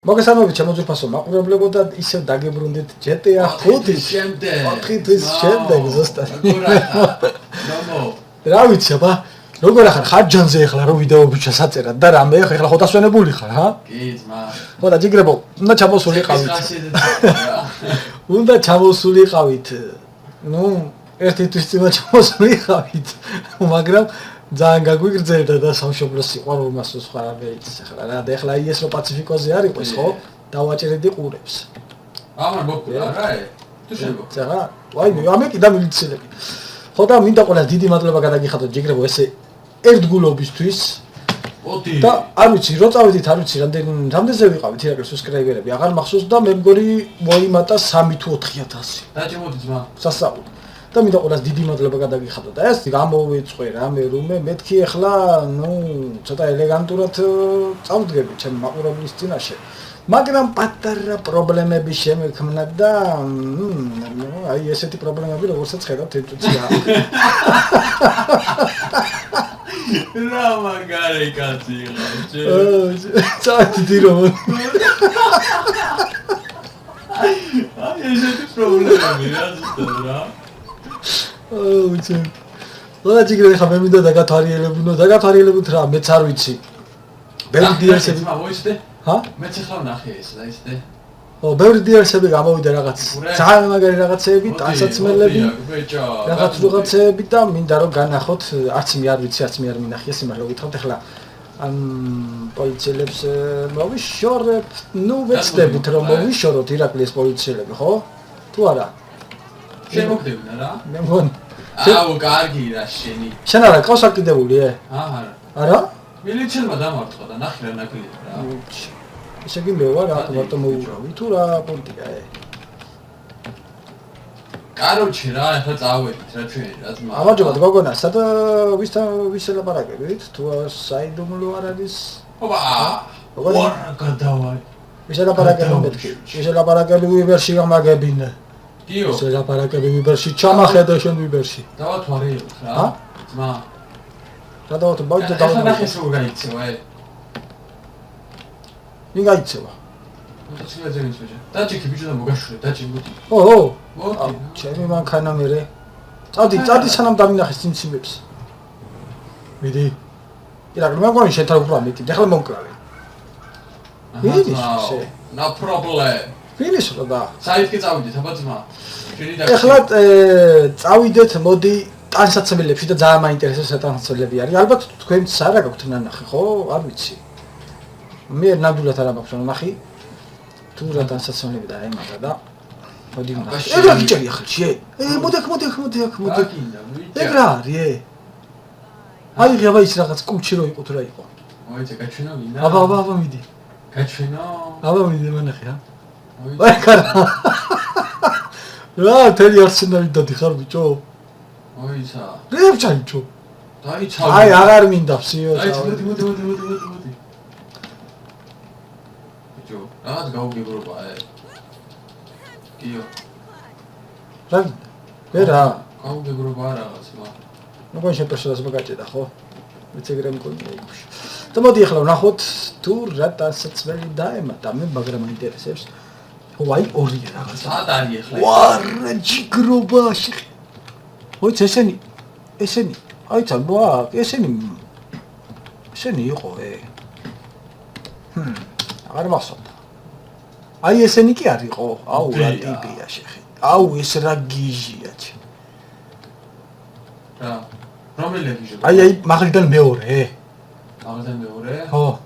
მოგესალმებით შემოძვირფასო მაყურებლებო და ისევ დაგებრუნდით GTA 5-ის შემდეგ. 4 თვის შემდეგ ზუსტად. ნომო. რა ვიცი აბა, როგორ ახარ ხარჯანზე ახლა რო ვიდეოები ჩასაწერად და რამე ახლა ხო დასვენებული ხარ, ჰა? კი, ძმა. ხო და ჯიგრებო, უნდა ჩამოსულიყავით. უნდა ჩამოსულიყავით. ნუ ერთი თვის წინა ჩამოსულიყავით, მაგრამ ძალიან გაგვიგრძელდა და სამშობლოს სიყვარული მას სხვა რამე იცის ახლა რა და ახლა ის რო პაციფიკოზე არ იყოს ხო დავაჭერედი ყურებს ამან მოკლა რა თუ შეგო რა ვაიმე ამე კიდე მილიცილები ხო და მინდა ყველა დიდი მადლობა გადაგიხადოთ ჯიგრებო ესე ერთგულობისთვის და არ ვიცი რო წავედით არ ვიცი რამდენზე ვიყავით ირაკლი სუბსკრაიბერები აღარ მახსოვს და მე მგონი მოიმატა 3 თუ 4000 დაჭიმოდი ძმა სასწაული და მინდა ყველას დიდი მადლობა გადაგიხადოთ და ეს გამოვიწყვე რამე რუმე მეთქი ახლა ნუ ცოტა ელეგანტურად წავდგები ჩემ მაყურებლის წინაშე მაგრამ პატარა პრობლემები შემექმნა და აი ესეთი პრობლემები როგორცაც ხედავთ ინტუიცია რა მაგარი კაცი იყო წადი რომ აი ესეთი პრობლემები რა ზუსტად რა ოუჩი. რა ჯიგრე ხა მე მინდა დაგათვალიერებუნ რა მეც არ ვიცი. ბევრი დიერსები მოიცდე? ჰა? მეც ახლა ვნახე ეს და ისე. ო, ბევრი დიერსები გამოვიდა რაღაც. ძალიან მაგარი რაღაცეები, ტანსაცმელები. რაღაცეები და მინდა რომ განახოთ, არც მე არ ვიცი, არც მე არ მინახია, სიმართლე გითხრათ ახლა პოლიციელებს მოვიშორებთ, ნუ ვეცდებით რომ მოვიშოროთ ირაკლის პოლიციელები, ხო? თუ არა? შემოგდევნა რა? მე მგონი. აუ, კარგი რა შენი. შენ არა ყავს აკიდებული ე? არა. არა? მილიციანმა დამარტყა და ნახე რა ნაკლია რა. ესე იგი მე ვარ მარტო მოურავი თუ რა პონტია ე? კაროჩე რა, ახლა წავედით რა ჩვენი რა ძმა. ამაჯობად გოგონა, სადა ვის ელაპარაკებით? თუ საიდუმლო არ არის? ოპა. ვარ გადავარ. ვის ელაპარაკები მეთქი? ვის ელაპარაკები ვიბერში გამაგებინე? დიო. ელაპარაკები ვიბერში, ჩამახედა შენ ვიბერში. დავათვალიეროთ რა. ჰა? ძმა. რა დავათ ბავშვი და ახლა ნახე სულ გაიქცევა ე. ვინ გაიქცევა? მოტოციკლზე ვინცვეჭა. დაჭიქი ბიჭო და მოგაშურე, დაჭიმოდი. ო, მოდი. ჩემი მანქანა მერე. წადი სანამ დამინახეს წინციმებს. მიდი. ირაკლი მე მგონი შენ თან უფრო მეტი, ახლა მომკრავე. No problem. ვინის რა და? საერთოდ წავიდეთ, აბა ძმა. შენი და ახლა წავიდეთ, მოდი ტანსაცმელებში და ძალიან მაინტერესებს ტანსაცმელები არის. ალბათ თქვენც არა გაქვთ ნანახი, ხო? არ ვიცი. მე ნამდვილად არ მაქვს ნანახი. თუ რა ტანსაცმელები და აი მაგა და მოდი ნახე. რა გიჭერი ახალში? მოდი. ეგ რა არის? აი ღება ის რაღაც კუჩი რო იყო თუ რა იყო. მოიცა გაჩვენო ვინა? აბა მიდი. გაჩვენო? აბა მიდი მანახე რა. აი კარა. რა თელი არსენალი დადიხარ ბიჭო? მოიცა. რებ ჩაიჭო? დაიცა. აი აღარ მინდა ფსიო. მოდი. ბიჭო, რაღაც გაუგებრობა ე. კიო. რა? ვერა. გაუგებრობა რაღაც მა. მოგონ შეპერსონაჟს მოგაჭედა ხო? მეცეგრე მგონია იქში. და მოდი ახლა ვნახოთ თუ რა ტანსაცმელი დაემატა მე მაგრამ მაინტერესებს. ვაი ორი რაღაც. სად არის ახლა? ვარა ჯიგრობაში. მოიც ესენი. აი ცალბა, ესენი იყო ე. აღარ მახსოვდა. აი ესენი კი არ იყო. აუ რა ტიპია შეხი. აუ ეს რა გიჟია ჩი. რა? რომელი გიჟია? აი მაღლიდან მეორე. მაღლიდან მეორე? ხო.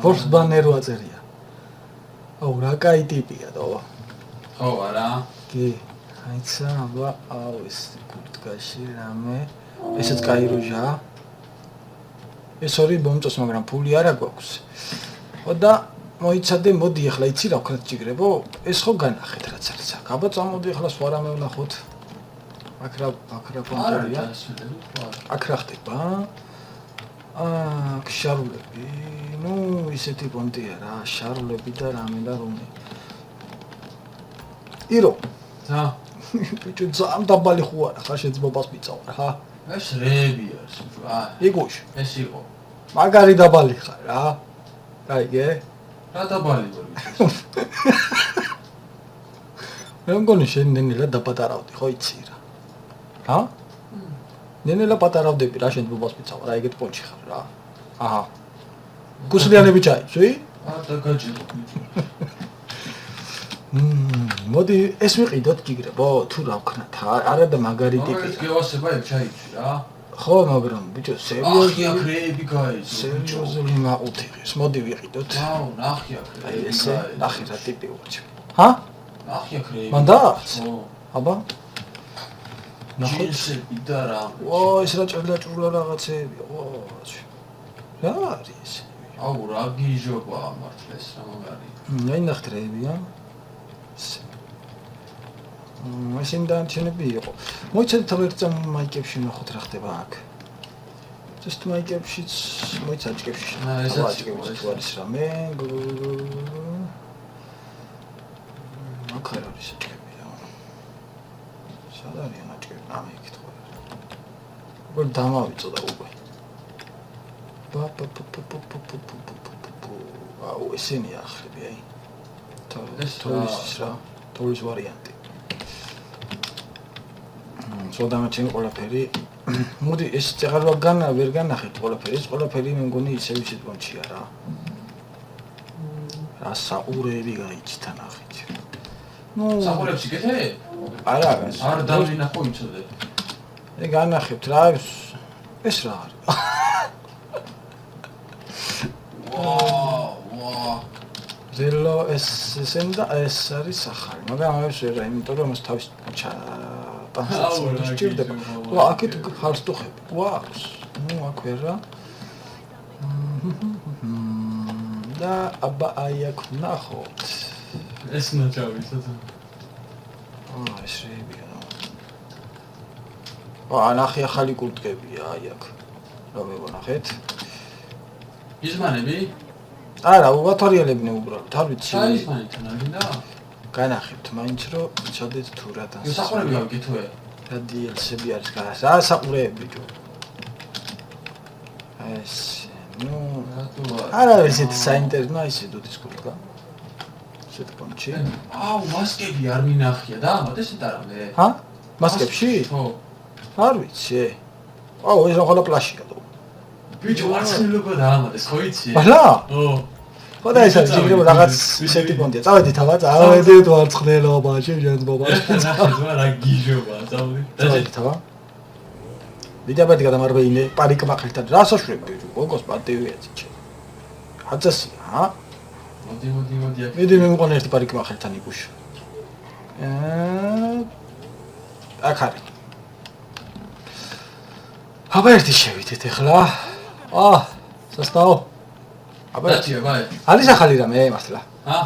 ფორს ბანერო აწერია. აუ რა კაი ტიპია და. ხო არა? კი. აიცა აბა აუ ეს კურტკაში რამე. ესეც კაი როჟა. ეს ორი მომწოს მაგრამ ფული არა გვაქვს. ხო და მოიცადე მოდი ახლა იცი რა ვქნათ ჯიგრებო? ეს ხო განახეთ რაც არის აქ. აბა წამოდი ახლა სხვა რამე ვნახოთ. აქ რა კონტროლია? აქ რა ხდება? აქ შარულები. ნუ ისეთი პონტია რა, შარულები და რამე და რომე. ირო. ზა. ბიჭო ძალიან დაბალი ხო არა, ხა შეძბობას მიწავარ, ხა? ეს რებია, სულ. იგუშ. ეს იყო. მაგარი დაბალი ხარ რა. გაიგე? რა დაბალი ვარ ბიჭო. მე მგონი შენ ნენელა დაპატარავდი, ხო იცი რა. რა? ნენელა პატარავდები რა შენ ბუბას მიცავ რა ეგეთ პონჩი ხარ რა. აჰა. გუსლიანები ჩაიცვი? და გაჭირო ბიჭო. მოდი ეს ვიყიდოთ ჯიგრებო, თუ რა ვქნათ, არა და მაგარი ტიპი. ეს გევასება ეგ ჩაიცვი რა. ხო, მაგრამ ბიჭო, ახია ხრეები გაიცო. სერიოზული მაყუთი ის, მოდი ვიყიდოთ. აუ, ნახია ხრეები. აი ესე, ნახე რა ტიპი ვაჩი. ჰა? ნახია ხრეები. მანდაც? ხო. აბა? ნახე. ჯინსები და რა. ო, ეს რა ჭრლა რაღაცეები, ო. რა არის? აუ, რა გიჟობა მართლეს რა მაგარი. აი ნახტრეებია. მაშინ დაანჩენები იყო. მოიცადეთ თავ ერთ მაიკებში ნახოთ რა ხდება აქ. ეს მაიკებშიც მოიცაჭკებში. ესაც თუ არის რამე. აქ არის საჭკებია. სად არის მაჭკები? ამე ეკითხა. როგორ დამავიწოდა უკვე. აუ ესენი ახრები აი. თოლის ვარიანტი. სოდამაჩენ ყველაფერი. მოდი ეს წეღარვაგან ვერ განახეთ ყველაფერი. ეს ყველაფერი მე მგონი ისევ ისეთ პონჩია რა. რა საყურები გაიჩითა ნახეთ. ნუ საყურებში გეთე? არა. არ დავინახო იცოდე. ეგ განახებთ რა ეს რა არის? ვა. ზელო ესენ და ეს არის ახალი. მაგრამ ამას ვერ იმიტომ რომ ეს თავის ტანსაცმელი სჭირდება. ვა აქეთ ხარს ტუხები. ვაუს. ნუ აქ ვერა. და აბა აი აქ ნახოთ. ეს ნაჭავისად. ეს რეებია. ნახე ახალი კურტკებია აი აქ. რა მეგონახეთ? იზმანები? არა, უვათორიელებნი უბრალოდ, არ ვიცი. საიზმანიდან არ გინდა? განახებთ, მაინც რომ იცოდეთ თუ რა და. საყურები გავგეთოე. რა DLC-ები არის გას. საყურეები ჯო. ეს, ნუ, არა ისეთი საინტერესო ისე დისკურსა. ისეთ პონჩი. აუ, მასკები არ მინახია და ამათ ესეთ არავე. ჰა? მასკებში? ხო. არ ვიცი. აუ, ეს რა პლაშია და. ბიჭო, არცნილობა და ამათ ეს ხო იცი? ბალა? ო. ხო და ეს არის ჯიგრებო რაღაც ისეთი პონტია. წავედით აბა, წავედით ვარცხნილობა, შევჯენს ბობა. რა გიჟობა, წავედით აბა. დიდაბადი გადამარბეინე პარიკმა ხელთან. რა საშუალება ბიჭო, გოგოს პატივია ცი. აცასია, ჰა? მოდი. მიდი მე მიყოლე ერთი პარიკმა ხელთან იგუშ. აქ არის. აბა ერთი შევიდეთ ახლა. სასტაო. აბა არის ახალი რამე მართლა.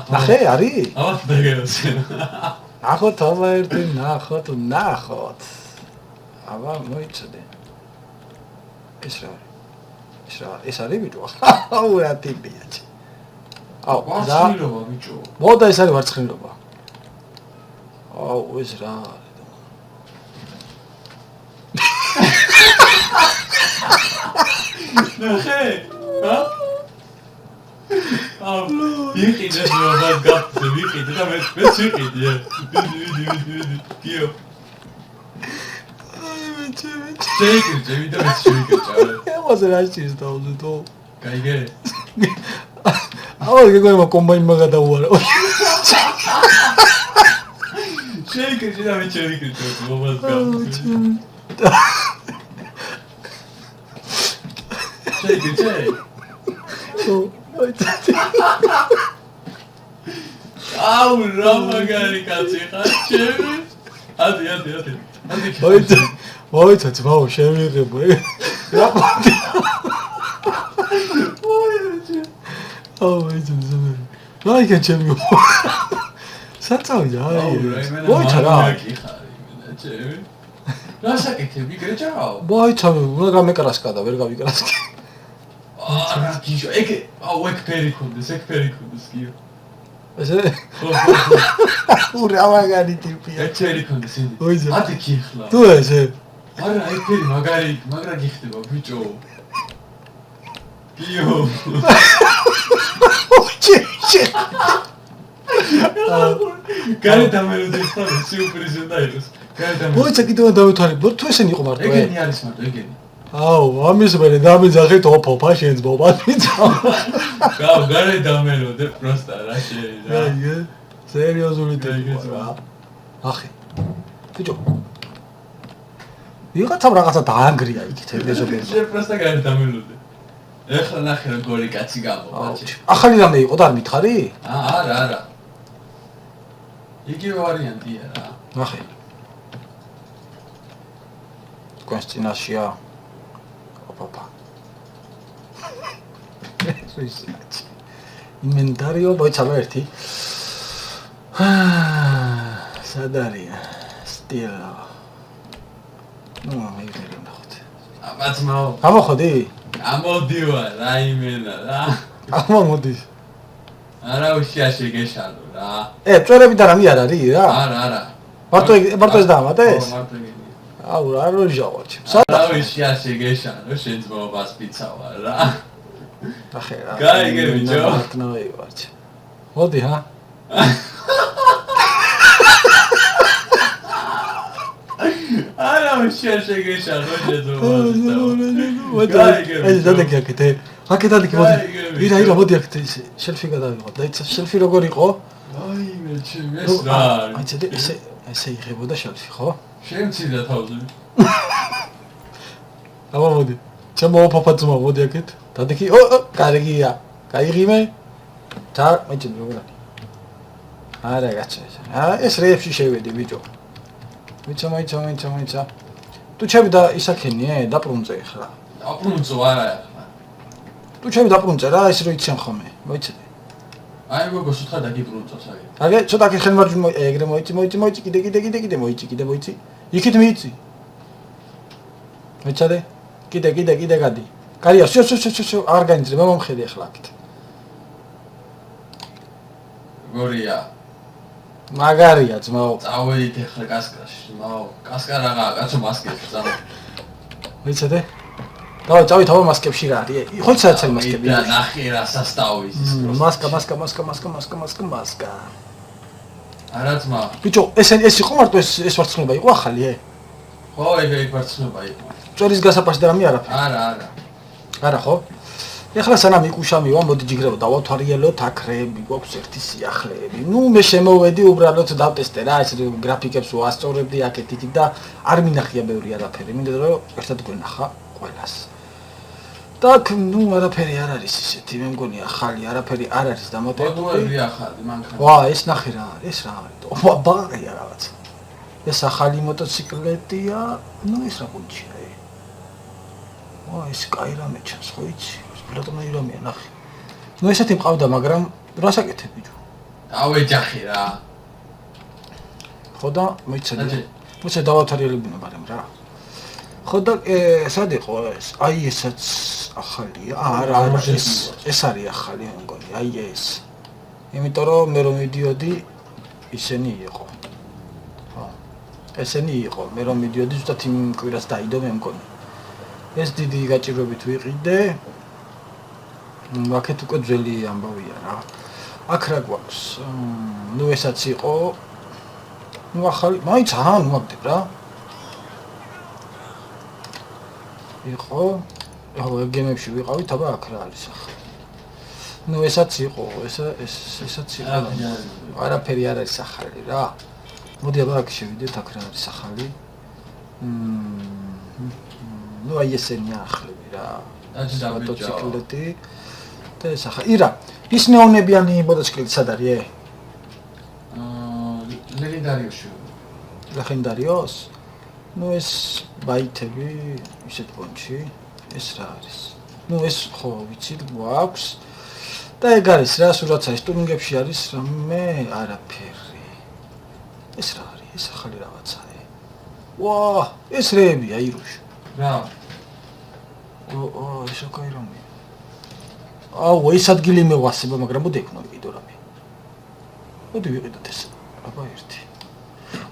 ნახე, არის? დაგეროს. ნახოთ, აბა ერთი ნახოთ. აბა მოიცადე. ეს რა არის? ეს არის ბიჭო? აუ რა ტიპია. აუ, ვარცხნილობა ბიჭო. მოდა ეს არის ვარცხნილობა. აუ, ეს რა არის? ნახე? ჰა? აუ, ვიყიდე რა გაფზე, ვიყიდე და მე ვიყიდე. ვიდი. კიო. შეიკრჭე, ვიდა მე შეიკრჭე. ემოზე რა შეიძლება დავუძეთო? გაიგე? აუ, გეგოება კომბაინმა გადაუარა. შეიკრჭე და მე შეიკრჭე, მომას გაფზე. შეიკრჭე? აუ, რა მაგარი კაცი ხარ, ჩემი. ადი. მოიცადე, ბაუ, შევიღებო. რა პონტი. აუ, მოიცადე. რაიქა ჩემი. საწავიდა, აი. მოიცადე. ჩემი. რა საკეთები, გეჭაო? მოიცადე, უნდა გამეკრასკა და ვერ გავიკრასკე. რა გიჟო, ეგ ფერიქონდეს კიო. ესე? ურა მაგარი ტიპია. ეგ ფერიქონდეს ინდი. ოიზე. ადი კიხლა. თუ ესე? არა, ეგ ფერი მაგარი, მაგრა გიხდება ბიჭო. კიო. გარეთ ამეროდეს და სიურპრიზი უნდა იყოს. გარეთ ამეროდეს. მოიცა კიდევ დავითვალე. თუ ესენი იყო მარტო. ეგენი არის მარტო, ეგენი. აუ, ამის მერე დამეძახეთ ოფოფა შენს ბობათიცა. გაუ, გარეთ ამეროდე პროსტა რა შეიძლება. აიე, სერიოზული ტიპია რა. ახი. ბიჭო. ვიღაცამ რაღაცა დაანგრია იქით ეგრეზობენ. შენ პროსტა გარეთ ამეროდე. ეხლა ნახე როგორი კაცი გამოვა. ახალი რამე იყო და არ მითხარი? არა. იგივე ვარიანტია რა. ნახე. კონსტინაშია. ოპა. ინვენტარიო მოიცავ ერთი. სად არის? სტილა. ნუ მეიგერი ნახოთ. აბაცმაო. გამოხოდი? გამოდივარ, რაიმენა რა. გამოდის. არა უშია შეგეშალო რა. წვერები და რამე არ არის რა? არა. მარტო ეს დაამატეს? მარტო ეგენი. აუ რა როჟავაჩი. არა უშია შეგეშალო, შენს მობას პიცავა რა. ახე რა. გაიგე ბიჭო. ნოი ვარჩ. მოდი ჰა. არა უშია შეგეშალო, შენს მობას პიცავა. ეს დადეკი აქეთ. აქეთ დადეკი მოდი. ირა მოდი აქეთ შელფი გადავიღო. დაიცა შელფი როგორ იყო? აი მე ჩემ ეს რა. აი ესე იღებოდა შელფი ხო? შემცირდა თავზე. აბა მოდი. ჩემო ოფაფაცმა მოდი აქეთ. დადეკი. კარგია. გაიღიმე. და მეჭი როგორ არის? არა გაჩა. ეს რეებში შევედი ბიჭო. მიცა. თუ ჩემი და ისაქენიე, დაპრუნწე ხა. დაპრუნწო არა ახლა. თუ ჩემი დაპრუნწე რა, ის რო იციან ხოლმე. მოიცადე. აი გოგოს უთხრა დაგიბრუნწოს აი. აგე ცოტა კი ხელმარჯვნივ ეგრე მოიცი, კიდე მოიცი. იქით მიიცი. მოიცადე? კიდე გადი. კარია, შო, არ განიძრე, მომხედე ახლა აქეთ. გორია. მაგარია ძმაო. წავედით ახლა კასკაში, ძმაო. კასკა რაღაცა, კაცო მასკებში წავა. მოიცადე? დავай წავით აბა მასკებში რა არის? ხო ცაცელი მასკები. და ნახე რა სასტავი ის მასკა. არა ძმა. ბიჭო, ეს იყო მარტო ეს ვარცხნობა იყო ახალი ე? ხო, ეგ ვარცხნობა იყო. წვერის გასაფაში და რამე არაფერი. არა. არა ხო? ეხლა სანამ იკუშა მივა, მოდი ჯიგრებო დავათვალიეროთ აქრეები, გვაქვს ერთი სიახლეები. ნუ მე შემოვედი უბრალოდ დავტესტე რა, ეს გრაფიკებს ვასწორებდი აქეთ-იქ და არ მინახია ბევრი არაფერი. მინდა რომ ერთად გვენახა ყველას. Так, ну, არაფერი არ არის ისეთი, მე მგონი ახალი არაფერი არ არის დამატებული. მოდუები ახალი, მანქანა. ვა, ეს ნახე რა არის, ეს რა არის? ოპა, ბაღია რაღაცა. ეს ახალი მოტოციკლეტია, ну, ეს რა გუნჩია, ე. ვა, ეს კაი რამე ჩანს, ხო იცი? ეს პლატონური რამეა, ნახე. ну, ესეთი მყავდა, მაგრამ რას აკეთებ, ბიჭო? დავეჯახი რა. ხო და მოიცადე დავათვალიერებინა, მაგრამ რა. ხო და სად იყო ეს? აი ესაც ახალია. არა, ეს არის ახალი, მე მგონი. აი ეს. იმიტომ რომ მე რომ მიდიოდი ისენი იყო. ხო. ესენი იყო. მე რომ მიდიოდი ზუსტად იმ კვირას დაიდო მე მგონი. ეს დიდი გაჭირვებით ვიყიდე. აქეთ უკვე ძველი ამბავია რა. აქ რა გვაქვს? ну ესაც იყო. ну ახალი, მაინც ან მომაგდებ რა. იყო გემებში ვიყავით, აბა აქ რა არის ახლა. ну ესაც იყო, ესაც იყო. არაფერი არ არის ახალი რა. მოდი აბა აქ შევიდეთ, აქ რა არის ახალი. ну აი ესენი ახლები რა. მოტოციკლეტი და ეს ახლა. ირა, ის ნეონებიანი მოტოციკლეტი სად არის? ლეგენდარიოს? ну ეს ბაითები ისეთ პონჩი ეს რა არის? ну ეს ხო ვიცი გვაქვს და ეგ არის რა სურაცა ის ტურინგებში არის რამე არაფერი ეს რა არის? ეს ახალი რაღაცაა. ვა, ეს რეებია ირუშ. რა? ეს კაი რამეა. აუ, ეს ადგილი მევასება, მაგრამ მოდი ეკნო კიდო რამე. მოდი ვიყიდოთ ეს. აბა ერთი.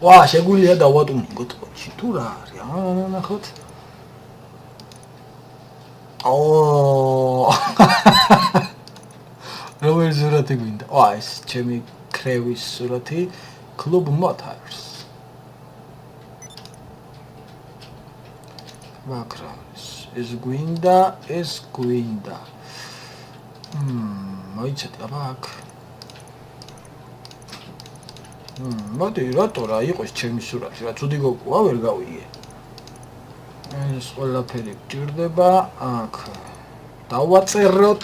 ვა, შეგვიძლია დავატუნგოთ პონჩი. თუ რა არის? ნახოთ. ო როგორი სურათი გვინდა? ეს ჩემი კრევის სურათი Club Motors. Backgrounds. ეს გვინდა. მოიცეთ აბა აქ. მოდი რატო რა იყოს ჩემი სურათი, რა ცუდი გოგოა ვერ გავიგე. ეს ყველაფერი გჭირდება აქ. დავაწეროთ.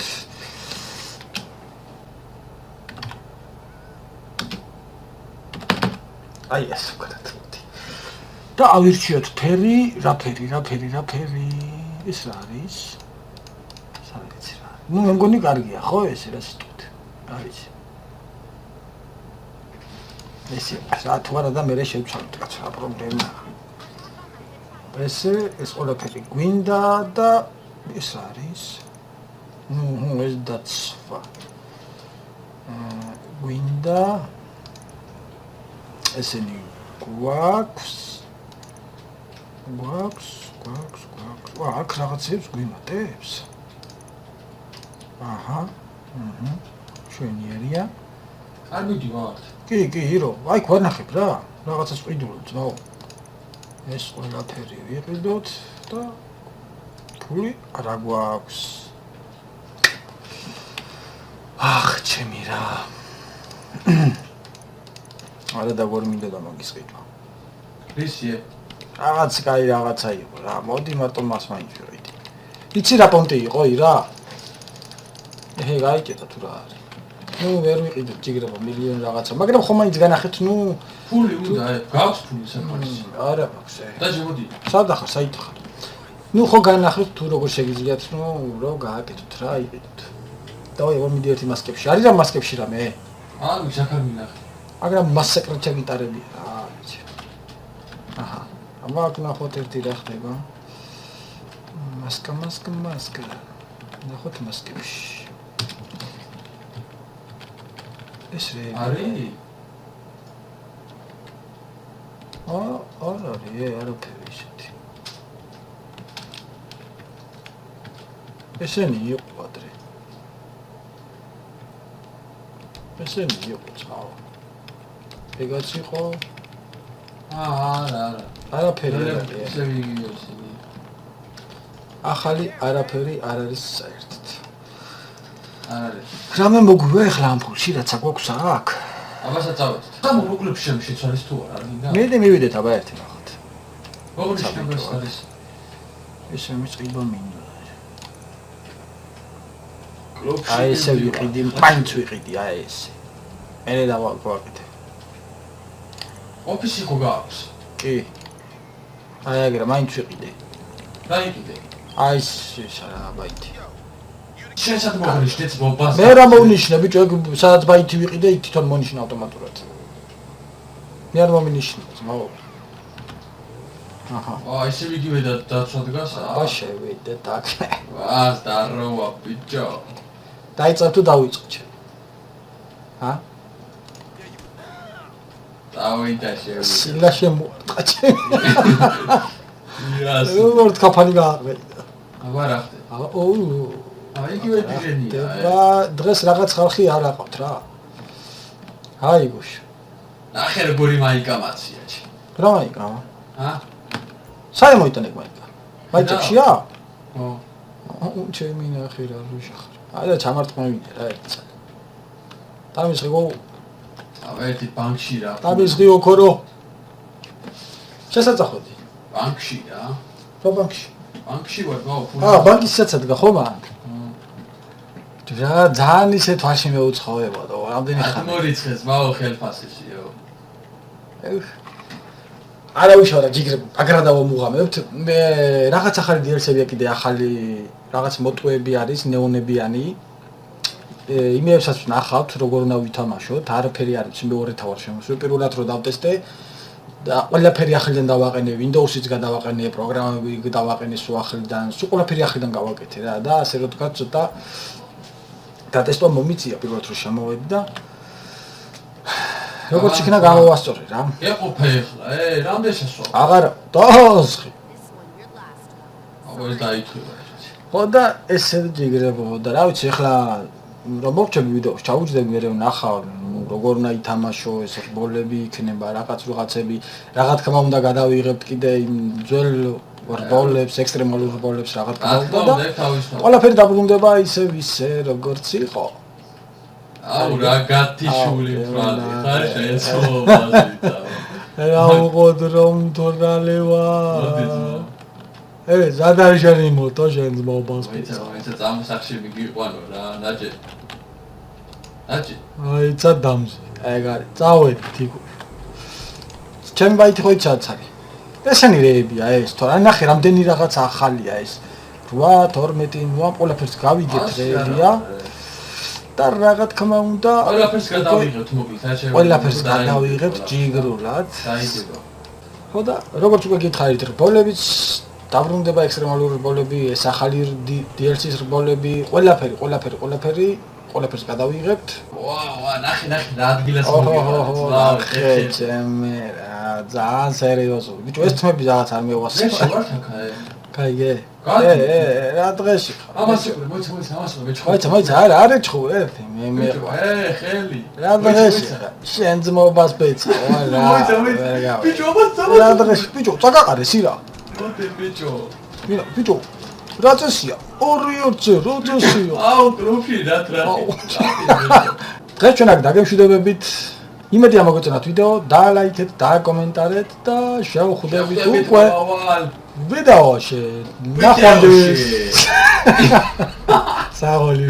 აი ეს უკეთეთ. და ავირჩიოთ ფერი, რა ფერი. ეს რა არის? სალეცი რა. ნუ მე მგონი კარგია, ხო ეს რა სიტყვით. არის. ესე რა თუ არა და მე შევცვალოთ კაც რა პრობლემაა. ეს ყველაფერი გვინდა და ეს არის. ეს დაცვა. გვინდა ესენი გვაქვს. აქ რაღაცებს გვიმატებს. აჰა. შვენიერია. კარგი ვარ. კი, ირო. აი გვანახებ რა. რაღაცას ყიდულობ, ძმაო. ეს ყველაფერი ვიყიდოთ და ფული არა გვაქვს. ჩემი რა. არა დაგვარმინდა და მაგის ყიდვა. ისე რაღაც კაი რაღაცა იყო რა. მოდი მარტო მას მაინც ვიყიდი. იცი რა პონტი იყო ირა? გაიკეთა თუ რა არის. ნუ ვერ ვიყიდებ ჯიგრება მილიონი რაღაცა, მაგრამ ხომ მაინც განახეთ ნუ ფული უნდა გაქვს ფული საფარისი. არა მაქვს. და შემოდი. სად ახარ, საით ხარ? ნუ ხო განახეთ თუ როგორ შეგიძლიათ ნუ რო გააკეთოთ რა, იყიდოთ. დავაი ვერ მიდი ერთი მასკებში. არის რა მასკებში რამე? აი ზაქარ მინახე. მაგრამ მასაკრეჩა გიტარებია რა, იცი. აჰა. აბა აქ ნახოთ ერთი რა ხდება. მასკა. ნახოთ მასკებში. ეს რე არის? არაფერი ისეთი. ესენი იყო ადრე. ესენი იყო წავა. ეგაც იყო. არა. არაფერი არ არის. ესე ვიგიოსი. ახალი არაფერი არ არის საერთოდ. არის. რამე მოგვია ახლა ამ ფულში რაც აგვაქვს აქ? აბასაც წავედით. და მოგლებში შემიშეცვალეს თუ არა, გინდა? მე მივიდეთ აბა ერთი ნახოთ. როგორ შეიძლება არის? ეს ამის ყიდვა მინდა. კლუბში. აი ესე ვიყიდი, მაინც ვიყიდი, აი ესე. მე დავაკეთე. ოფისი ხო გაქვს? კი. აი აგერა მაინც ვიყიდე. რა იყიდე? აი ეს რა ბაითი. შეცად მოგნიშნეთ ბობას. მე რა მოვნიშნე ბიჭო, სადაც ბაითი ვიყიდე, იქ თვითონ მონიშნა ავტომატურად. მე არ მომინიშნა, მაო. აჰა. ესე ვიგივე და დაცვა დგას? შევიდე так. ზდაროა ბიჭო. დაიწყებ თუ დავიწყო ჩემ. დავიდა შევიდე. სილა შემოარტყა ჩემ. იას. როგორ კაფანი გააყრედა. აბა რა ხდება? იგივე დიზაინია. დღეს რაღაც ხალხი არ აყავთ რა. აი გუშ. ნახე როგორი მაიკამაცია. რა მაიკამა? საერთოდ მოიტანე მაიკა. მაიკებშია? ჩემი ნახე რა რუშა ხარ. აი და ჩამარტყმევიდე რა ერთსა. დამისღო. ერთი ბანკში რა. დამისღიო ქორო. შესაძახოდი. ბანკში რა. რა ბანკში? ბანკში ვარ, ფული. ბანკის საცადგა ხო მან? რა ძალიან ისე თვალში მეუცხოვება და რამდენი ხანი. მორიცხეს, მაო ხელფასისიო. არა უშავდა ჯიგრები, აგრადაო მუღამებთ. მე რაღაც ახალი DLC-ებია კიდე ახალი რაღაც მოტყუები არის, ნეონებიანი. იმეებსაც ნახავთ, როგორ უნდა ვითამაშოთ, არაფერი არ ვიცი, მეორე თავარ შემოსვი. პირველად რო დავტესტე და ყველაფერი ახლიდან დავაყენე, Windows-იც გადავაყენე, პროგრამები დავაყენე სულ ახლიდან, სულ ყველაფერი ახლიდან გავაკეთე რა და ასე რომ თქვა ცოტა დატესტვა მომიწია პირველად რო შემოვედი და როგორც იქნა გამოვასწორე რა. ეყოფე ახლა, რამდენი შესვა? აღარა, დაასხი. აბა ეს დაიქვია. ხო და ესე ჯიგრებო და რა ვიცი ახლა რომ მოვჩები ვიდეოს ჩავუჯდები მე ვნახავ როგორ უნდა ითამაშო ეს რბოლები იქნება რაღაცები რა თქმა უნდა გადავიღებთ კიდე იმ ძველ რბოლებს ექსტრემალურ რბოლებს რა თქმა უნდა და ყველაფერი დაბრუნდება ისე როგორც იყო აუ რა გათიშული ფრალი ხარ შეცხოვაზითა რა უყოდ რომ თორალევა ეს ადარშანი მოტო შენს მობას ვიცი წამოსახში მიგიყვანო რა ნაჭე აი წადამზე ეგ არის წავედი თიკუ ჩემი ბაითი ხო იცაც არის ესენი რეებია ეს თორე ნახე რამდენი რაღაც ახალია ეს 8 12 ნუ ყველაფერს გავიგეთ რეებია და რა თქმა უნდა ყველაფერს გადავიღებთ მოკლედ ყველაფერს გადავიღებთ ჯიგრულად დაიდება ხო და როგორც უკვე გითხარით რბოლებიც დაბრუნდება ექსტრემალური რბოლები ეს ახალი DLC-ის რბოლები ყველაფერს გადავიღებთ ვა ნახე რა ადგილას მოგიყვანეთ ჩემე რა ძალიან სერიოზული ბიჭო ეს თმები რაღაც არ მეუვასე ეს ვარ თქაე კაიგე რა დღეში ხარ ამას ამას მოიცა არ ეჩხუ ერთი მე ხელი რა დღეში ხარ შენ ძმობას ბეწი რა ბიჭო ამას რა დღეში ბიჭო წაგაყარე სირა ბიჭო რა წესია 2-2 რა წესია აუ კრუფი რა დღეს ჩვენ აქ დაგემშვიდობებით იმედია მოგეწონათ ვიდეო დალაიქეთ დაკომენტარეთ და შევხვდებით უკვე ვიდეოში ნახვამდის საღოლი